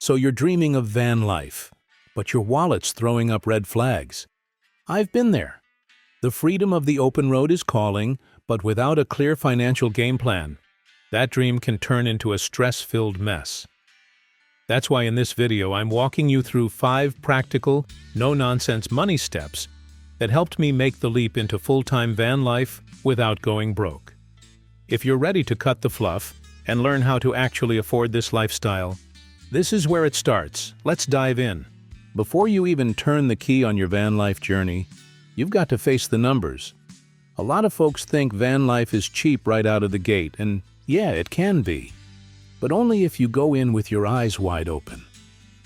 So you're dreaming of van life, but your wallet's throwing up red flags. I've been there. The freedom of the open road is calling, but without a clear financial game plan, that dream can turn into a stress-filled mess. That's why in this video I'm walking you through 5 practical, no-nonsense money steps that helped me make the leap into full-time van life without going broke. If you're ready to cut the fluff and learn how to actually afford this lifestyle, this is where it starts. Let's dive in. Before you even turn the key on your van life journey, you've got to face the numbers. A lot of folks think van life is cheap right out of the gate, and yeah, it can be. But only if you go in with your eyes wide open.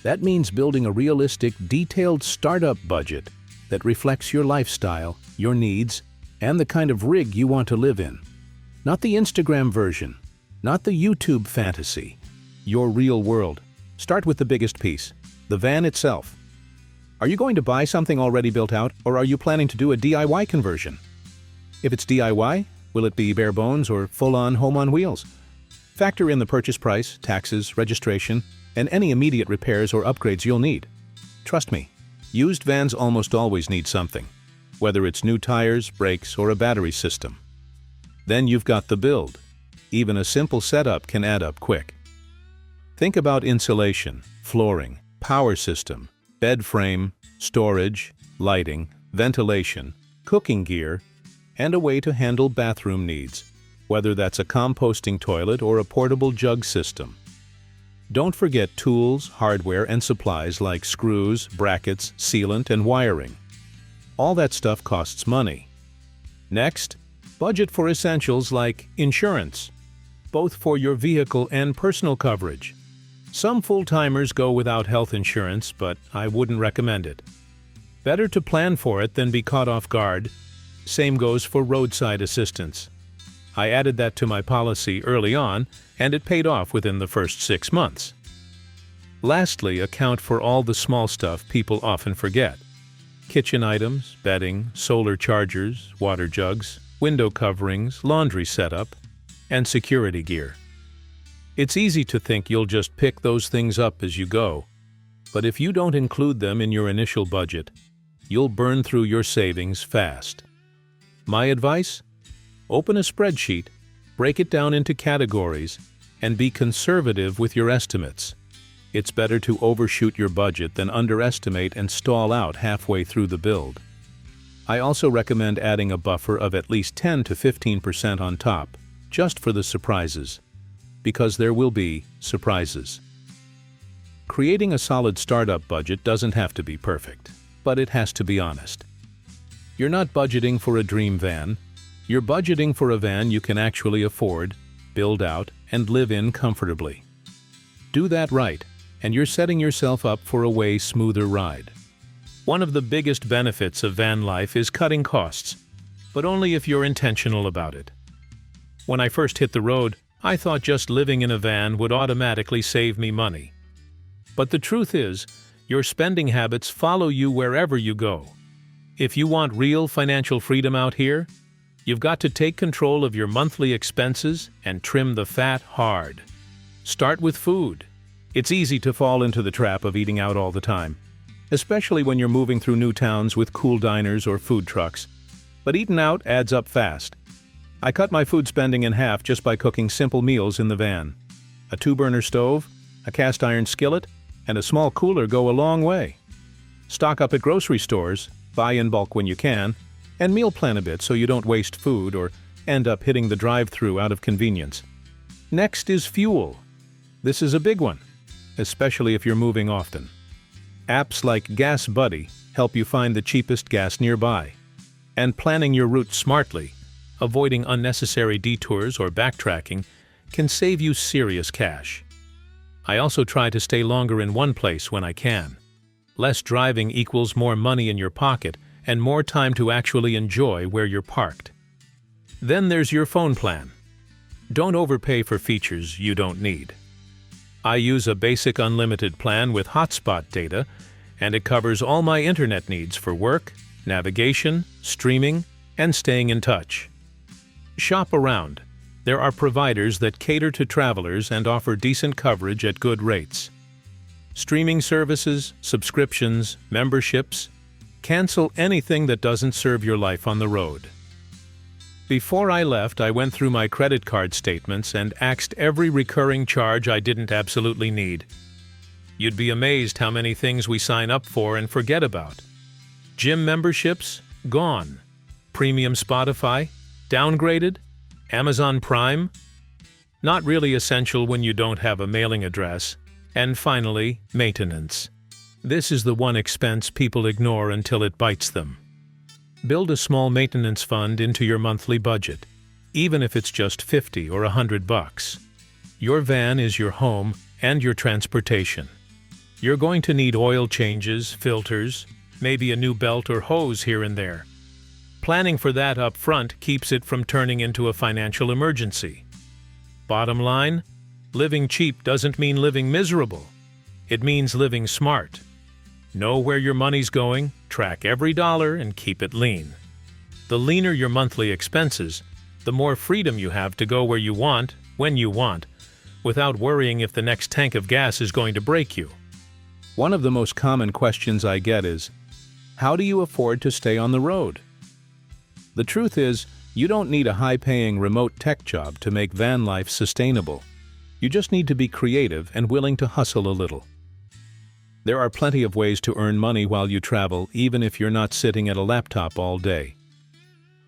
That means building a realistic, detailed startup budget that reflects your lifestyle, your needs, and the kind of rig you want to live in. Not the Instagram version, not the YouTube fantasy, your real world. Start with the biggest piece, the van itself. Are you going to buy something already built out, or are you planning to do a DIY conversion? If it's DIY, will it be bare bones or full-on home on wheels? Factor in the purchase price, taxes, registration, and any immediate repairs or upgrades you'll need. Trust me, used vans almost always need something, whether it's new tires, brakes, or a battery system. Then you've got the build. Even a simple setup can add up quick. Think about insulation, flooring, power system, bed frame, storage, lighting, ventilation, cooking gear, and a way to handle bathroom needs, whether that's a composting toilet or a portable jug system. Don't forget tools, hardware, and supplies like screws, brackets, sealant, and wiring. All that stuff costs money. Next, budget for essentials like insurance, both for your vehicle and personal coverage. Some full-timers go without health insurance, but I wouldn't recommend it. Better to plan for it than be caught off guard. Same goes for roadside assistance. I added that to my policy early on, and it paid off within the first 6 months. Lastly, account for all the small stuff people often forget. Kitchen items, bedding, solar chargers, water jugs, window coverings, laundry setup, and security gear. It's easy to think you'll just pick those things up as you go, but if you don't include them in your initial budget, you'll burn through your savings fast. My advice? Open a spreadsheet, break it down into categories, and be conservative with your estimates. It's better to overshoot your budget than underestimate and stall out halfway through the build. I also recommend adding a buffer of at least 10 to 15% on top, just for the surprises. Because there will be surprises. Creating a solid startup budget doesn't have to be perfect, but it has to be honest. You're not budgeting for a dream van. You're budgeting for a van you can actually afford, build out, and live in comfortably. Do that right, and you're setting yourself up for a way smoother ride. One of the biggest benefits of van life is cutting costs, but only if you're intentional about it. When I first hit the road, I thought just living in a van would automatically save me money. But the truth is, your spending habits follow you wherever you go. If you want real financial freedom out here, you've got to take control of your monthly expenses and trim the fat hard. Start with food. It's easy to fall into the trap of eating out all the time, especially when you're moving through new towns with cool diners or food trucks. But eating out adds up fast. I cut my food spending in half just by cooking simple meals in the van. A 2-burner stove, a cast iron skillet, and a small cooler go a long way. Stock up at grocery stores, buy in bulk when you can, and meal plan a bit so you don't waste food or end up hitting the drive-thru out of convenience. Next is fuel. This is a big one, especially if you're moving often. Apps like Gas Buddy help you find the cheapest gas nearby. And planning your route smartly, avoiding unnecessary detours or backtracking, can save you serious cash. I also try to stay longer in one place when I can. Less driving equals more money in your pocket and more time to actually enjoy where you're parked. Then there's your phone plan. Don't overpay for features you don't need. I use a basic unlimited plan with hotspot data, and it covers all my internet needs for work, navigation, streaming, and staying in touch. Shop around. There are providers that cater to travelers and offer decent coverage at good rates. Streaming services, subscriptions, memberships. Cancel anything that doesn't serve your life on the road. Before I left, I went through my credit card statements and axed every recurring charge I didn't absolutely need. You'd be amazed how many things we sign up for and forget about. Gym memberships? Gone. Premium Spotify? Downgraded? Amazon Prime? Not really essential when you don't have a mailing address. And finally, maintenance. This is the one expense people ignore until it bites them. Build a small maintenance fund into your monthly budget, even if it's just $50 or $100. Your van is your home and your transportation. You're going to need oil changes, filters, maybe a new belt or hose here and there. Planning for that up front keeps it from turning into a financial emergency. Bottom line, living cheap doesn't mean living miserable. It means living smart. Know where your money's going, track every dollar, and keep it lean. The leaner your monthly expenses, the more freedom you have to go where you want, when you want, without worrying if the next tank of gas is going to break you. One of the most common questions I get is, how do you afford to stay on the road? The truth is, you don't need a high-paying remote tech job to make van life sustainable. You just need to be creative and willing to hustle a little. There are plenty of ways to earn money while you travel, even if you're not sitting at a laptop all day.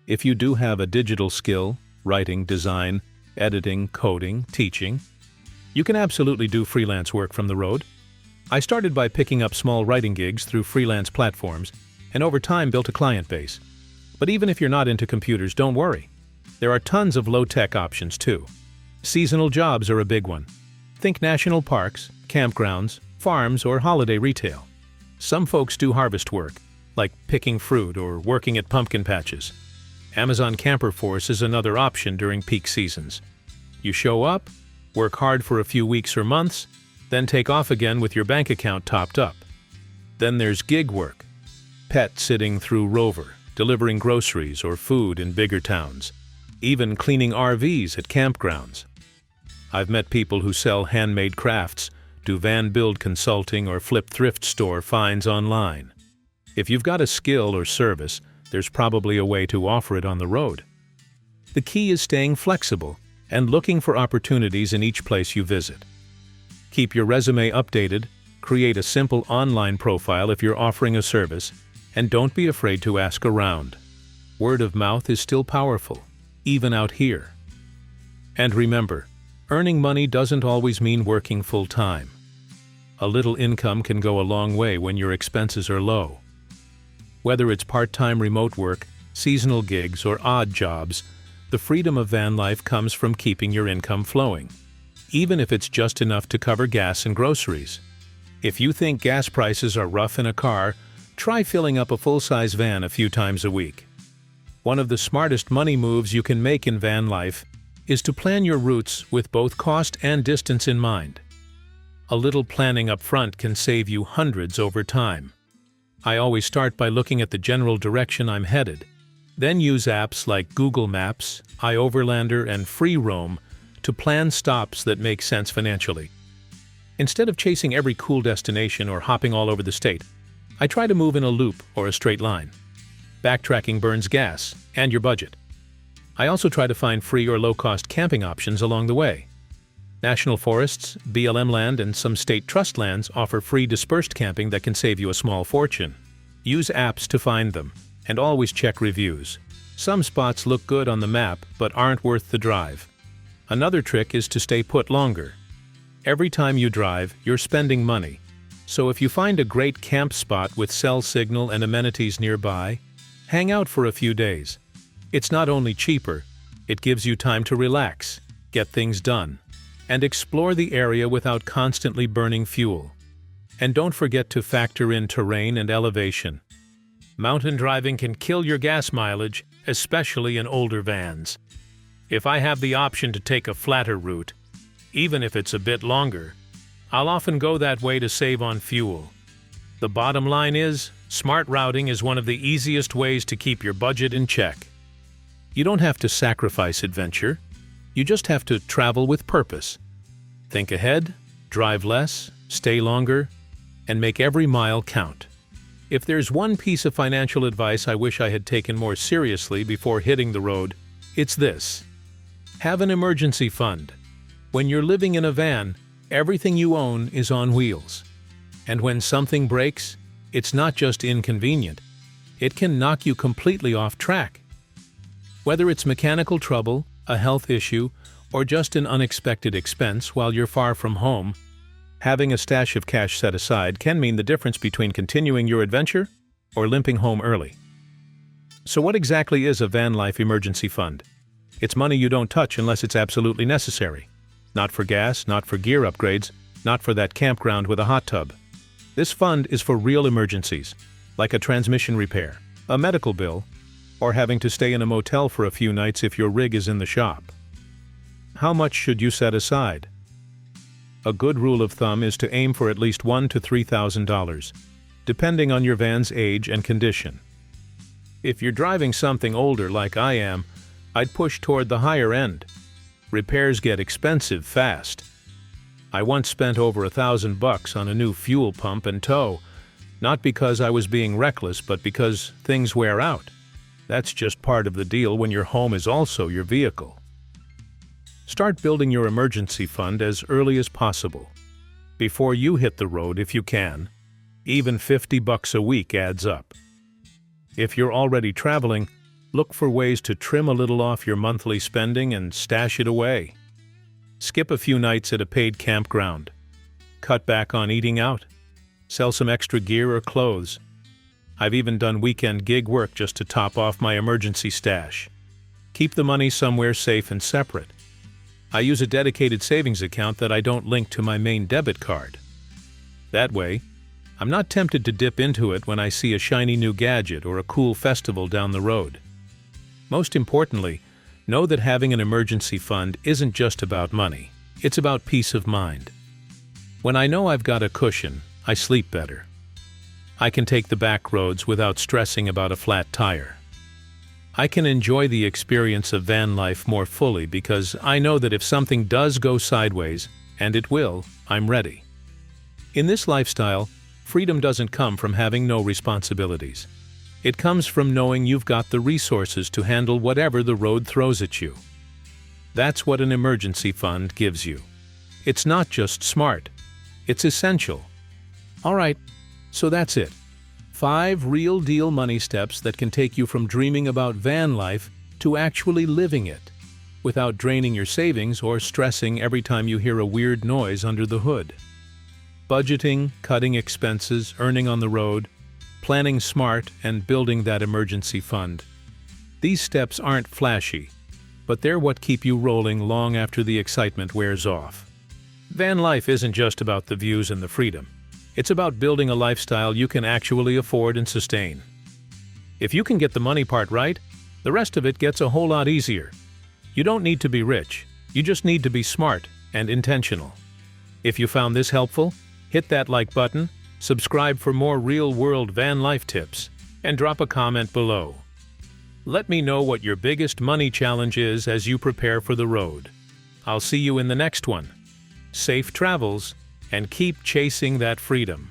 If you do have a digital skill, writing, design, editing, coding, teaching, you can absolutely do freelance work from the road. I started by picking up small writing gigs through freelance platforms, and over time built a client base. But even if you're not into computers, don't worry. There are tons of low-tech options too. Seasonal jobs are a big one. Think national parks, campgrounds, farms, or holiday retail. Some folks do harvest work, like picking fruit or working at pumpkin patches. Amazon Camper Force is another option during peak seasons. You show up, work hard for a few weeks or months, then take off again with your bank account topped up. Then there's gig work. Pet sitting through Rover, delivering groceries or food in bigger towns, even cleaning RVs at campgrounds. I've met people who sell handmade crafts, do van build consulting, or flip thrift store finds online. If you've got a skill or service, there's probably a way to offer it on the road. The key is staying flexible and looking for opportunities in each place you visit. Keep your resume updated, create a simple online profile if you're offering a service, and don't be afraid to ask around. Word of mouth is still powerful, even out here. And remember, earning money doesn't always mean working full-time. A little income can go a long way when your expenses are low. Whether it's part-time remote work, seasonal gigs, or odd jobs, the freedom of van life comes from keeping your income flowing, even if it's just enough to cover gas and groceries. If you think gas prices are rough in a car, try filling up a full-size van a few times a week. One of the smartest money moves you can make in van life is to plan your routes with both cost and distance in mind. A little planning up front can save you hundreds over time. I always start by looking at the general direction I'm headed, then use apps like Google Maps, iOverlander, and FreeRoam to plan stops that make sense financially. Instead of chasing every cool destination or hopping all over the state, I try to move in a loop or a straight line. Backtracking burns gas and your budget. I also try to find free or low-cost camping options along the way. National forests, BLM land, and some state trust lands offer free dispersed camping that can save you a small fortune. Use apps to find them, and always check reviews. Some spots look good on the map but aren't worth the drive. Another trick is to stay put longer. Every time you drive, you're spending money. So if you find a great camp spot with cell signal and amenities nearby, hang out for a few days. It's not only cheaper, it gives you time to relax, get things done, and explore the area without constantly burning fuel. And don't forget to factor in terrain and elevation. Mountain driving can kill your gas mileage, especially in older vans. If I have the option to take a flatter route, even if it's a bit longer, I'll often go that way to save on fuel. The bottom line is, smart routing is one of the easiest ways to keep your budget in check. You don't have to sacrifice adventure. You just have to travel with purpose. Think ahead, drive less, stay longer, and make every mile count. If there's one piece of financial advice I wish I had taken more seriously before hitting the road, it's this. Have an emergency fund. When you're living in a van, everything you own is on wheels. And when something breaks, it's not just inconvenient. It can knock you completely off track. Whether it's mechanical trouble, a health issue, or just an unexpected expense while you're far from home, having a stash of cash set aside can mean the difference between continuing your adventure or limping home early. So what exactly is a van life emergency fund? It's money you don't touch unless it's absolutely necessary. Not for gas, not for gear upgrades, not for that campground with a hot tub. This fund is for real emergencies, like a transmission repair, a medical bill, or having to stay in a motel for a few nights if your rig is in the shop. How much should you set aside? A good rule of thumb is to aim for at least $1,000 to $3,000, depending on your van's age and condition. If you're driving something older like I am, I'd push toward the higher end. Repairs get expensive fast. I once spent over $1,000 on a new fuel pump and tow, not because I was being reckless, but because things wear out. That's just part of the deal when your home is also your vehicle. Start building your emergency fund as early as possible. Before you hit the road if you can. Even $50 a week adds up. If you're already traveling, look for ways to trim a little off your monthly spending and stash it away. Skip a few nights at a paid campground. Cut back on eating out. Sell some extra gear or clothes. I've even done weekend gig work just to top off my emergency stash. Keep the money somewhere safe and separate. I use a dedicated savings account that I don't link to my main debit card. That way, I'm not tempted to dip into it when I see a shiny new gadget or a cool festival down the road. Most importantly, know that having an emergency fund isn't just about money. It's about peace of mind. When I know I've got a cushion, I sleep better. I can take the back roads without stressing about a flat tire. I can enjoy the experience of van life more fully because I know that if something does go sideways, and it will, I'm ready. In this lifestyle, freedom doesn't come from having no responsibilities. It comes from knowing you've got the resources to handle whatever the road throws at you. That's what an emergency fund gives you. It's not just smart, it's essential. All right, so that's it. 5 real-deal money steps that can take you from dreaming about van life to actually living it, without draining your savings or stressing every time you hear a weird noise under the hood. Budgeting, cutting expenses, earning on the road, planning smart, and building that emergency fund. These steps aren't flashy, but they're what keep you rolling long after the excitement wears off. Van life isn't just about the views and the freedom. It's about building a lifestyle you can actually afford and sustain. If you can get the money part right, the rest of it gets a whole lot easier. You don't need to be rich, you just need to be smart and intentional. If you found this helpful, hit that like button, subscribe for more real-world van life tips, and drop a comment below. Let me know what your biggest money challenge is as you prepare for the road. I'll see you in the next one. Safe travels, and keep chasing that freedom.